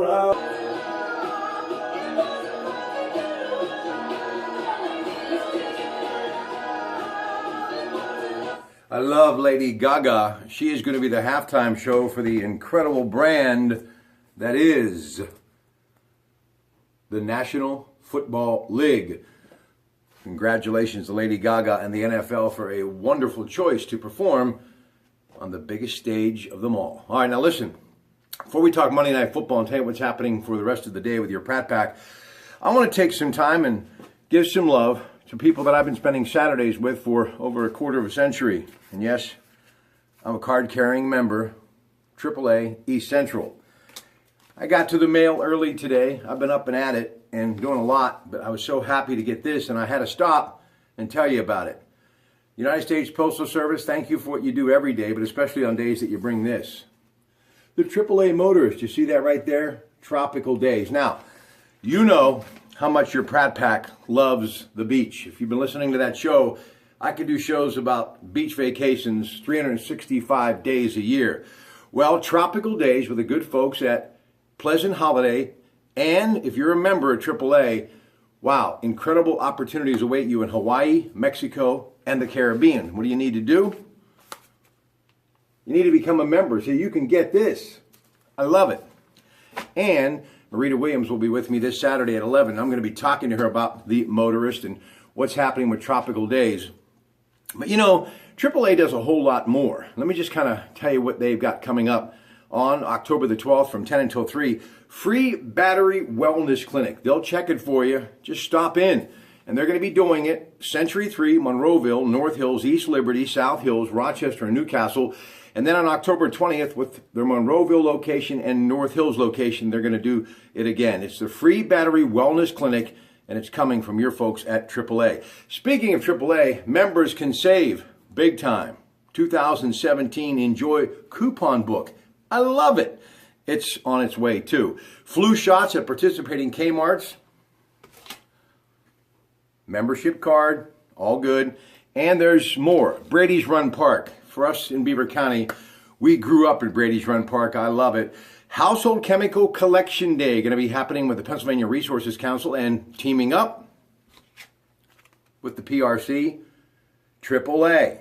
around. I love Lady Gaga. She is going to be the halftime show for the incredible brand that is the National Football League. Congratulations to Lady Gaga and the NFL for a wonderful choice to perform on the biggest stage of them all. All right, now listen. Before we talk Monday Night Football and tell you what's happening for the rest of the day with your Pratt Pack, I want to take some time and give some love to people that I've been spending Saturdays with for over a quarter of a century. And yes, I'm a card-carrying member, AAA East Central. I got to the mail early today. I've been up and at it and doing a lot, but I was so happy to get this, and I had to stop and tell you about it. United States Postal Service, thank you for what you do every day, but especially on days that you bring this. The AAA motorist, you see that right there? Tropical days. Now, you know how much your Pratt Pack loves the beach. If you've been listening to that show, I could do shows about beach vacations 365 days a year. Well, tropical days with the good folks at Pleasant Holiday, and if you're a member at AAA, wow, incredible opportunities await you in Hawaii, Mexico, and the Caribbean. What do you need to do? You need to become a member so you can get this. I love it. And Marita Williams will be with me this Saturday at 11. I'm going to be talking to her about the motorist and what's happening with tropical days. But you know, AAA does a whole lot more. Let me just kind of tell you what they've got coming up on October the 12th from 10 until 3. Free battery wellness clinic. They'll check it for you. Just stop in. And they're going to be doing it Century 3, Monroeville, North Hills, East Liberty, South Hills, Rochester, and Newcastle. And then on October 20th, with their Monroeville location and North Hills location, they're going to do it again. It's the free battery wellness clinic, and it's coming from your folks at AAA. Speaking of AAA, members can save big time. 2017 Enjoy Coupon Book. I love it. It's on its way too. Flu shots at participating Kmart's. Membership card, all good. And there's more. Brady's Run Park. For us in Beaver County, we grew up at Brady's Run Park. I love it. Household Chemical Collection Day going to be happening with the Pennsylvania Resources Council and teaming up with the PRC, AAA.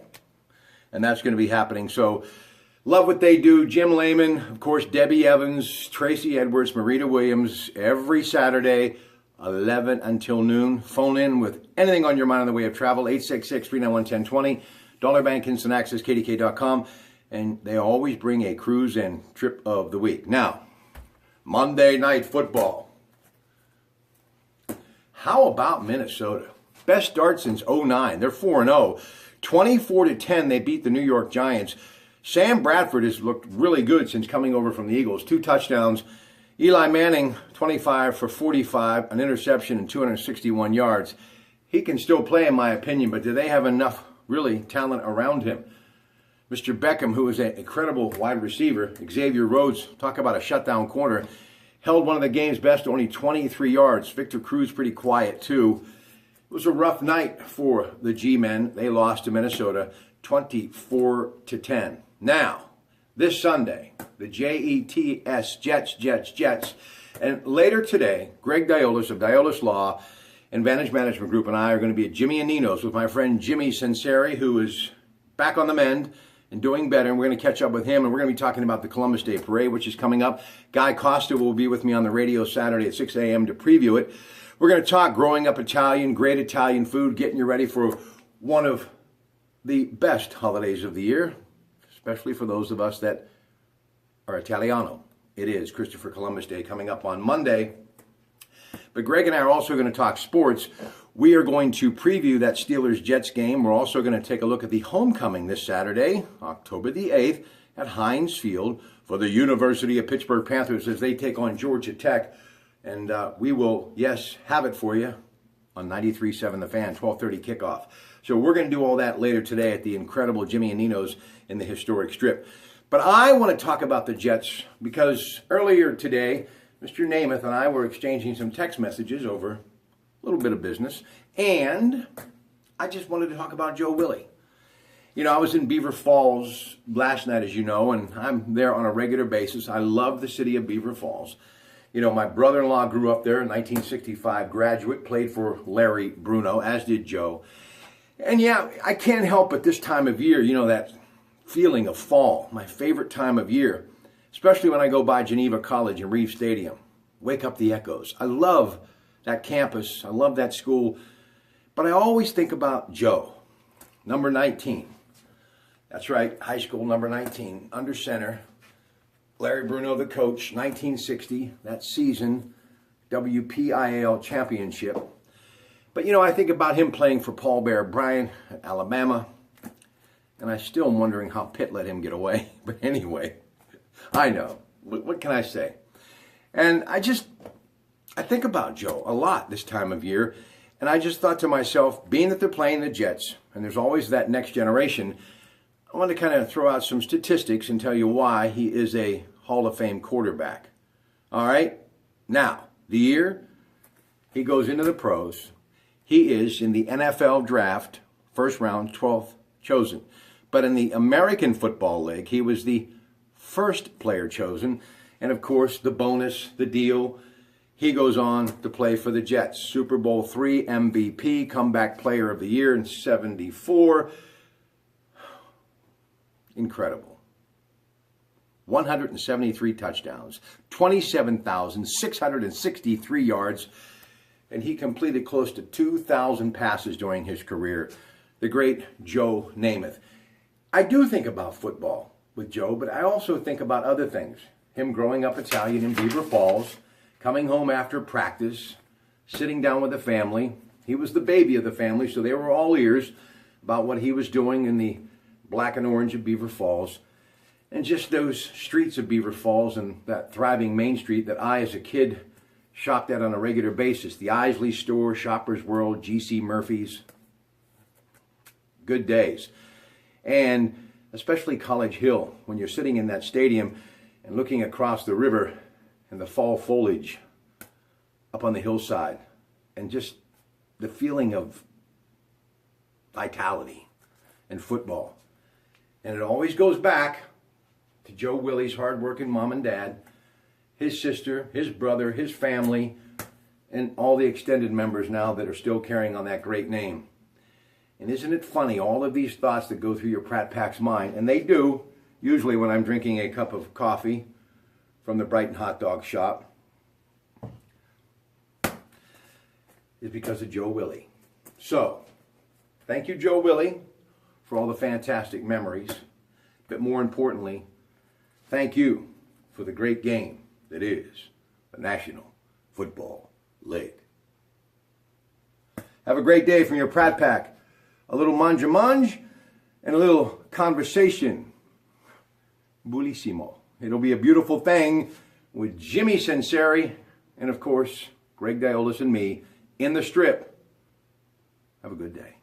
And that's going to be happening. So love what they do. Jim Lehman, of course, Debbie Evans, Tracy Edwards, Marita Williams, every Saturday, 11 until noon. Phone in with anything on your mind on the way of travel, 866-391-1020. Dollar Bank Instant Access, KDK.com. And they always bring a cruise and trip of the week. Now, Monday Night Football. How about Minnesota? Best start since 2009. They're 4-0. 24-10, they beat the New York Giants. Sam Bradford has looked really good since coming over from the Eagles. 2 touchdowns. Eli Manning, 25 for 45, an interception and 261 yards. He can still play, in my opinion, but do they have enough really talent around him? Mr. Beckham, who is an incredible wide receiver, Xavier Rhodes, talk about a shutdown corner, held one of the game's best to only 23 yards. Victor Cruz pretty quiet too. It was a rough night for the G-men. They lost to Minnesota 24-10. Now, this Sunday, the Jets, Jets. And later today, Greg Diolis of Diolis Law and Vantage Management Group and I are going to be at Jimmy and Nino's with my friend Jimmy Senseri, who is back on the mend and doing better. And we're going to catch up with him, and we're going to be talking about the Columbus Day Parade, which is coming up. Guy Costa will be with me on the radio Saturday at 6 a.m. to preview it. We're going to talk growing up Italian, great Italian food, getting you ready for one of the best holidays of the year, especially for those of us that are Italiano. It is Christopher Columbus Day coming up on Monday. But Greg and I are also going to talk sports. We are going to preview that Steelers-Jets game. We're also going to take a look at the homecoming this Saturday, October the 8th, at Heinz Field for the University of Pittsburgh Panthers as they take on Georgia Tech. And we will, yes, have it for you on 93.7 The Fan, 12:30 kickoff. So we're going to do all that later today at the incredible Jimmy and Nino's in the historic Strip. But I want to talk about the Jets because earlier today, Mr. Namath and I were exchanging some text messages over a little bit of business, and I just wanted to talk about Joe Willie. You know, I was in Beaver Falls last night, as you know, and I'm there on a regular basis. I love the city of Beaver Falls. You know, my brother-in-law grew up there, 1965 graduate, played for Larry Bruno, as did Joe. And yeah, I can't help but this time of year, you know, that feeling of fall, my favorite time of year, especially when I go by Geneva College and Reeve Stadium. Wake up the echoes. I love that campus. I love that school. But I always think about Joe, number 19. That's right, high school number 19, under center. Larry Bruno, the coach, 1960, that season, WPIAL championship. But, you know, I think about him playing for Paul Bear Bryant at Alabama, and I still am wondering how Pitt let him get away. But anyway, I know. What can I say? And I think about Joe a lot this time of year, and I just thought to myself, being that they're playing the Jets, and there's always that next generation, I want to kind of throw out some statistics and tell you why he is a Hall of Fame quarterback. All right? Now, the year he goes into the pros, he is in the NFL draft, first round, 12th chosen. But in the American Football League, he was the first player chosen. And of course, the bonus, the deal, he goes on to play for the Jets. Super Bowl III MVP, comeback player of the year in '74. Incredible. 173 touchdowns, 27,663 yards, and he completed close to 2,000 passes during his career. The great Joe Namath. I do think about football with Joe, but I also think about other things. Him growing up Italian in Beaver Falls, coming home after practice, sitting down with the family. He was the baby of the family, so they were all ears about what he was doing in the black and orange of Beaver Falls. And just those streets of Beaver Falls and that thriving Main Street that I, as a kid, shopped at on a regular basis. The Isley Store, Shoppers World, G.C. Murphy's. Good days. And especially College Hill, when you're sitting in that stadium and looking across the river and the fall foliage up on the hillside. And just the feeling of vitality and football. And it always goes back to Joe Willie's hard-working mom and dad, his sister, his brother, his family, and all the extended members now that are still carrying on that great name. And isn't it funny, all of these thoughts that go through your Pratt Pack's mind, and they do, usually when I'm drinking a cup of coffee from the Brighton hot dog shop, is because of Joe Willie. So, thank you, Joe Willie, for all the fantastic memories. But more importantly, thank you for the great game that is the National Football League. Have a great day from your Pratt Pack. A little manja-mange and a little conversation. Bullissimo. It'll be a beautiful thing with Jimmy Senseri and, of course, Greg Diolis and me in the Strip. Have a good day.